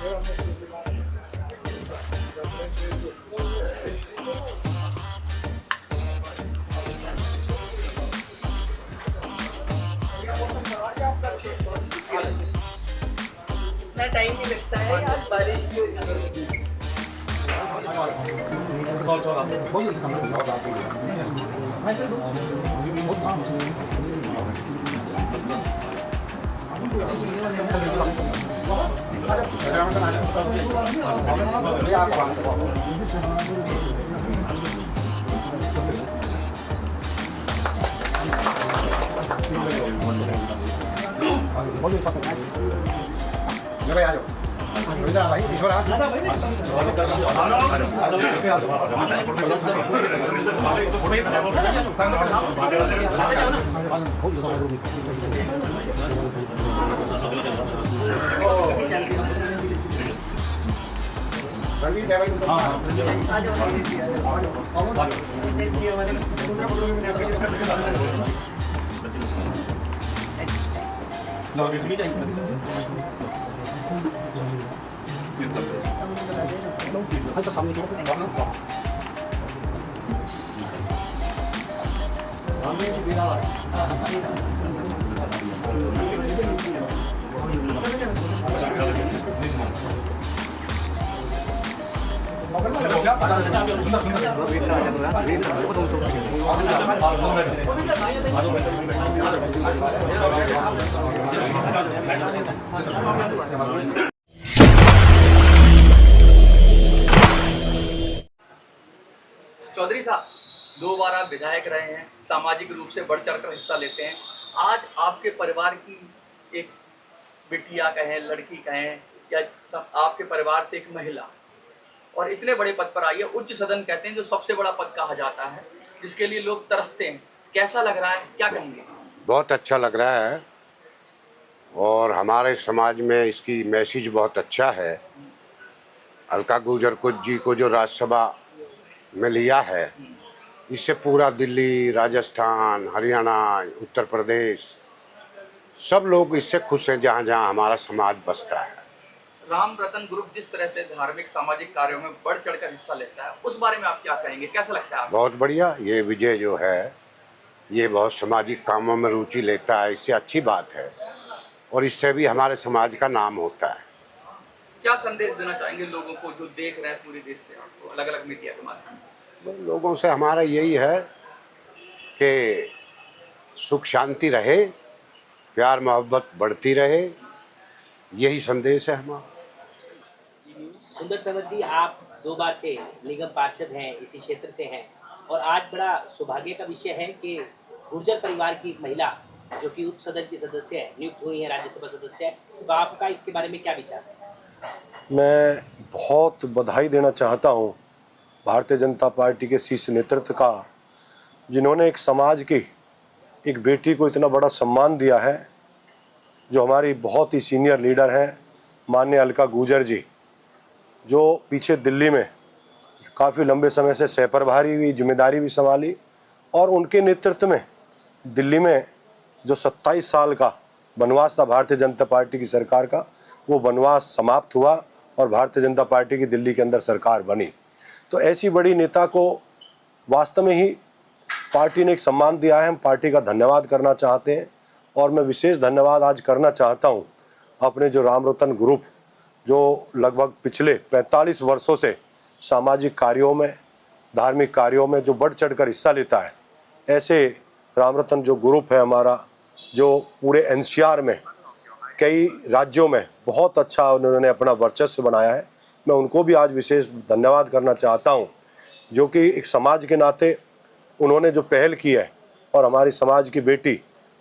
इतना टाइम नहीं लगता है आज बारिश भी हो रही है। चौधरी साहब, 2 बार आप विधायक रहे हैं, सामाजिक रूप से बढ़ चढ़कर हिस्सा लेते हैं। आज आपके परिवार की एक बिटिया कहें, लड़की कहें, या आपके परिवार से एक महिला और इतने बड़े पद पर आई है, उच्च सदन कहते हैं जो सबसे बड़ा पद कहा जाता है, जिसके लिए लोग तरसते हैं। कैसा लग रहा है, क्या कहेंगे? बहुत अच्छा लग रहा है और हमारे समाज में इसकी मैसेज बहुत अच्छा है। अलका गुजर जी को जो राज्यसभा में लिया है, इससे पूरा दिल्ली, राजस्थान, हरियाणा, उत्तर प्रदेश सब लोग इससे खुश हैं जहाँ जहाँ हमारा समाज बसता है। राम रतन ग्रुप जिस तरह से धार्मिक सामाजिक कार्यों में बढ़ चढ़कर हिस्सा लेता है, उस बारे में आप क्या कहेंगे, कैसा लगता है आपको? बहुत बढ़िया। ये विजय जो है, ये बहुत सामाजिक कामों में रुचि लेता है, इससे अच्छी बात है और इससे भी हमारे समाज का नाम होता है। क्या संदेश देना चाहेंगे लोगों को जो देख रहे हैं पूरे देश से आपको, अलग अलग मीडिया के माध्यम से? लोगों से हमारा यही है कि सुख शांति रहे, प्यार मोहब्बत बढ़ती रहे, यही संदेश है हमारा। सुंदर तंवर जी, आप 2 बार से निगम पार्षद हैं, इसी क्षेत्र से हैं और आज बड़ा सौभाग्य का विषय है कि गुर्जर परिवार की एक महिला जो कि उच्च सदन की सदस्य है, नियुक्त हुई है, राज्यसभा सदस्य है, तो आपका इसके बारे में क्या विचार है? मैं बहुत बधाई देना चाहता हूं भारतीय जनता पार्टी के शीर्ष नेतृत्व का, जिन्होंने एक समाज की एक बेटी को इतना बड़ा सम्मान दिया है। जो हमारी बहुत ही सीनियर लीडर हैं माननीय अलका गुजर जी, जो पीछे दिल्ली में काफ़ी लंबे समय से सहप्रभारी हुई, जिम्मेदारी भी संभाली और उनके नेतृत्व में दिल्ली में जो 27 साल का वनवास था भारतीय जनता पार्टी की सरकार का, वो वनवास समाप्त हुआ और भारतीय जनता पार्टी की दिल्ली के अंदर सरकार बनी। तो ऐसी बड़ी नेता को वास्तव में ही पार्टी ने एक सम्मान दिया है। हम पार्टी का धन्यवाद करना चाहते हैं और मैं विशेष धन्यवाद आज करना चाहता हूं अपने जो राम रतन ग्रुप, जो लगभग पिछले 45 वर्षों से सामाजिक कार्यों में, धार्मिक कार्यों में जो बढ़ चढ़कर हिस्सा लेता है। ऐसे राम रतन जो ग्रुप है हमारा, जो पूरे एनसीआर में कई राज्यों में बहुत अच्छा उन्होंने अपना वर्चस्व बनाया है, मैं उनको भी आज विशेष धन्यवाद करना चाहता हूं, जो कि एक समाज के नाते उन्होंने जो पहल की है और हमारी समाज की बेटी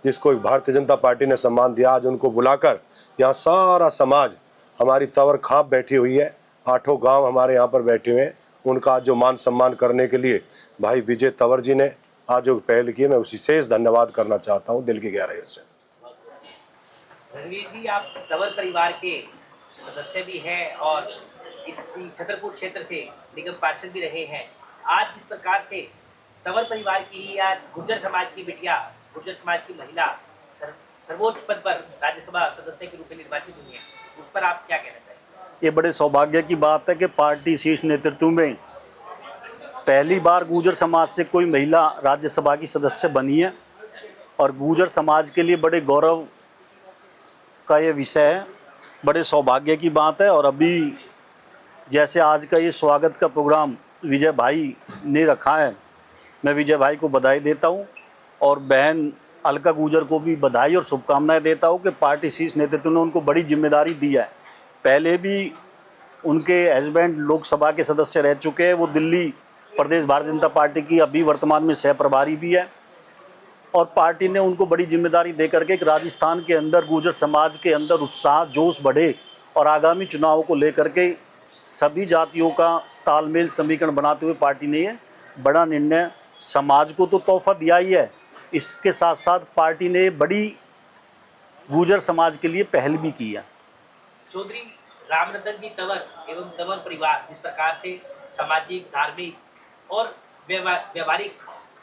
जिसको भारतीय जनता पार्टी ने सम्मान दिया, आज उनको बुलाकर यहाँ सारा समाज, हमारी तंवर खाप बैठी हुई है, 8 गांव हमारे यहाँ पर बैठे हुए हैं, उनका आज जो मान सम्मान करने के लिए भाई विजय तंवर जी ने आज जो पहल की है, मैं उसी विशेष धन्यवाद करना चाहता हूँ दिल की गहराइयों से। रणवीर जी, आप तंवर परिवार के सदस्य भी हैं और इस छतरपुर क्षेत्र से निगम पार्षद भी रहे हैं। आज जिस प्रकार से तंवर परिवार की या गुर्जर समाज की बिटिया, गुर्जर समाज की महिला सर्वोच्च पद पर राज्यसभा सदस्य के रूप में निर्वाचित हुई है, उस पर आप क्या कहना चाहेंगे? ये बड़े सौभाग्य की बात है कि पार्टी शीर्ष नेतृत्व में पहली बार गुर्जर समाज से कोई महिला राज्यसभा की सदस्य बनी है और गुर्जर समाज के लिए बड़े गौरव का ये विषय है, बड़े सौभाग्य की बात है। और अभी जैसे आज का ये स्वागत का प्रोग्राम विजय भाई ने रखा है, मैं विजय भाई को बधाई देता हूँ और बहन अलका गुर्जर को भी बधाई और शुभकामनाएं देता हूँ कि पार्टी शीर्ष नेतृत्व ने उनको बड़ी जिम्मेदारी दी है। पहले भी उनके हस्बैंड लोकसभा के सदस्य रह चुके हैं, वो दिल्ली प्रदेश भारतीय जनता पार्टी की अभी वर्तमान में सह प्रभारी भी है और पार्टी ने उनको बड़ी जिम्मेदारी दे करके एक राजस्थान के अंदर गुर्जर समाज के अंदर उत्साह जोश बढ़े और आगामी चुनावों को लेकर के सभी जातियों का तालमेल समीकरण बनाते हुए पार्टी ने ये बड़ा निर्णय समाज को तो तोहफा दिया ही है, इसके साथ साथ पार्टी ने बड़ी गुर्जर समाज के लिए पहल भी की है। चौधरी रामरतन जी तंवर एवं तंवर परिवार जिस प्रकार से सामाजिक, धार्मिक और व्यवहारिक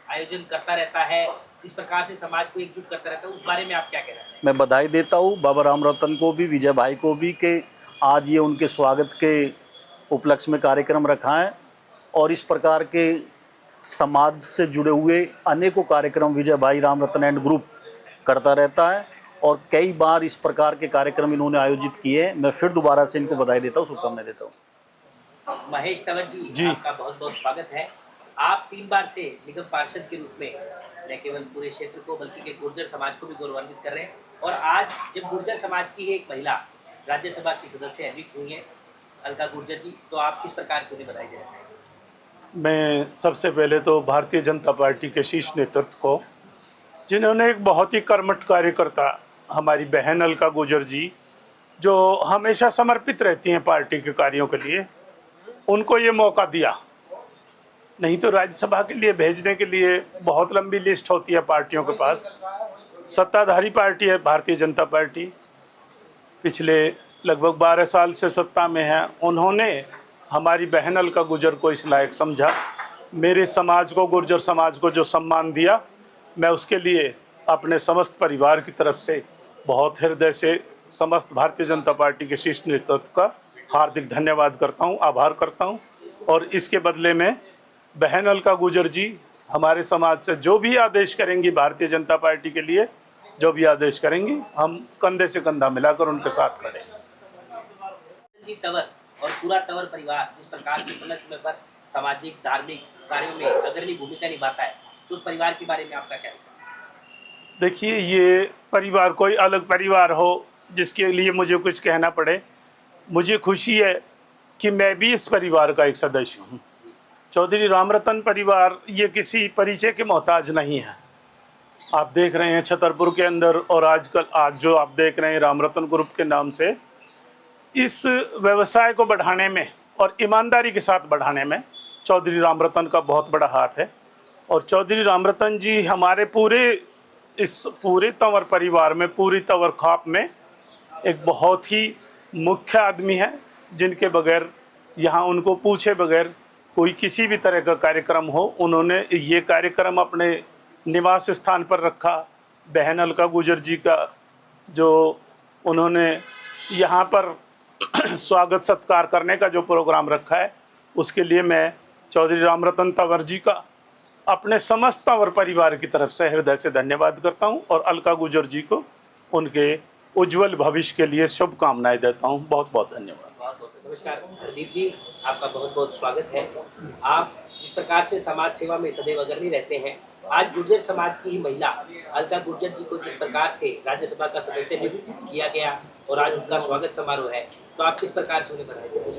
आयोजन करता रहता है, इस प्रकार से समाज को एकजुट करता रहता है, उस बारे में आप क्या कहना चाहेंगे? मैं बधाई देता हूँ बाबा रामरतन को भी, विजय भाई को भी कि आज ये उनके स्वागत के उपलक्ष्य में कार्यक्रम रखा है और इस प्रकार के समाज से जुड़े हुए अनेकों कार्यक्रम विजय भाई रामरतन एंड ग्रुप करता रहता है और कई बार इस प्रकार के कार्यक्रम इन्होंने आयोजित किए हैं। मैं फिर दोबारा से इनको बधाई देता हूँ, शुभकामनाएं देता हूँ। महेश तंवर जी, आपका बहुत बहुत स्वागत है। आप 3 बार से निगम पार्षद के रूप में न केवल पूरे क्षेत्र को बल्कि के गुर्जर समाज को भी गौरवान्वित कर रहे हैं और आज जब गुर्जर समाज की एक महिला राज्यसभा की सदस्य नियुक्त हुई है अलका गुर्जर जी, तो आप किस प्रकार से उन्हें बधाई देना चाहेंगे? मैं सबसे पहले तो भारतीय जनता पार्टी के शीर्ष नेतृत्व को, जिन्होंने एक बहुत ही कर्मठ कार्यकर्ता हमारी बहन अलका गुर्जर जी, जो हमेशा समर्पित रहती हैं पार्टी के कार्यों के लिए, उनको ये मौका दिया। नहीं तो राज्यसभा के लिए भेजने के लिए बहुत लंबी लिस्ट होती है पार्टियों के पास। सत्ताधारी पार्टी है भारतीय जनता पार्टी, पिछले लगभग 12 साल से सत्ता में है। उन्होंने हमारी बहन अलका गुर्जर को इस लायक समझा, मेरे समाज को, गुर्जर समाज को जो सम्मान दिया, मैं उसके लिए अपने समस्त परिवार की तरफ से बहुत हृदय से समस्त भारतीय जनता पार्टी के शीर्ष नेतृत्व का हार्दिक धन्यवाद करता हूं, आभार करता हूं। और इसके बदले में बहन अलका गुर्जर जी हमारे समाज से जो भी आदेश करेंगी, भारतीय जनता पार्टी के लिए जो भी आदेश करेंगी, हम कंधे से कंधा मिलाकर उनके साथ खड़े हैं। जी तंवर और पूरा तंवर परिवार जिस प्रकार से समय समय पर सामाजिक, धार्मिक कार्यों में अग्रणी भूमिका निभाता है, तो उस परिवार के बारे में आपका क्या विचार? देखिए, ये परिवार कोई अलग परिवार हो जिसके लिए मुझे कुछ कहना पड़े, मुझे खुशी है कि मैं भी इस परिवार का एक सदस्य हूँ। चौधरी रामरतन परिवार ये किसी परिचय के मोहताज नहीं है। आप देख रहे हैं छतरपुर के अंदर और आज जो आप देख रहे हैं रामरतन ग्रुप के नाम से, इस व्यवसाय को बढ़ाने में और ईमानदारी के साथ बढ़ाने में चौधरी रामरतन का बहुत बड़ा हाथ है। और चौधरी रामरतन जी हमारे पूरे तंवर परिवार में, पूरी तंवर खाप में एक बहुत ही मुख्य आदमी है, जिनके बगैर, यहाँ उनको पूछे बगैर कोई किसी भी तरह का कार्यक्रम हो, उन्होंने ये कार्यक्रम अपने निवास स्थान पर रखा। बहन अलका गुर्जर जी का जो उन्होंने यहाँ पर स्वागत सत्कार करने का जो प्रोग्राम रखा है, उसके लिए मैं चौधरी रामरतन तंवर जी का अपने समस्त तंवर परिवार की तरफ से हृदय से धन्यवाद करता हूं और अलका गुर्जर जी को उनके उज्जवल भविष्य के लिए शुभकामनाएं देता हूं। बहुत बहुत धन्यवाद। बहुत बहुत नमस्कार हरदीप जी, आपका बहुत बहुत स्वागत है। आप जिस प्रकार से समाज सेवा में सदैव अग्रणी रहते हैं, आज गुर्जर समाज की ही महिला अलका गुर्जर जी को जिस प्रकार से राज्यसभा का सदस्य नियुक्त किया गया और आज उनका स्वागत समारोह है, तो आप किस प्रकार से उन्हें बधाई देंगे?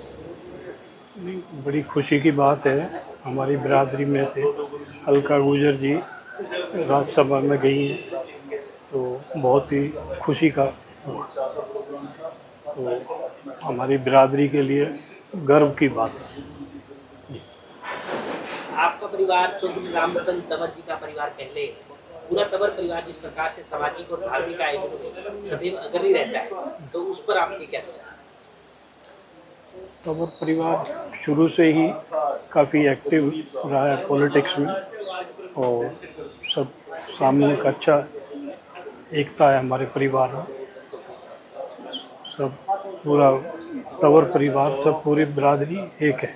बड़ी खुशी की बात है। हमारी बिरादरी में से अलका गुर्जर जी राज्यसभा में गई हैं, तो बहुत ही खुशी का, तो हमारी बिरादरी के लिए गर्व की बात है। आपका परिवार चौधरी रामरतन तंवर जी का परिवार कहले, पूरा तंवर परिवार जिस प्रकार से सामाजिक और धार्मिक आयोजनों में सदैव अग्रणी रहता है, तो उस पर आपके क्या विचार? तंवर परिवार शुरू से ही काफ़ी एक्टिव रहा है पॉलिटिक्स में और सब सामने का अच्छा एकता है हमारे परिवार में। सब पूरा तंवर परिवार सब पूरी बिरादरी एक है।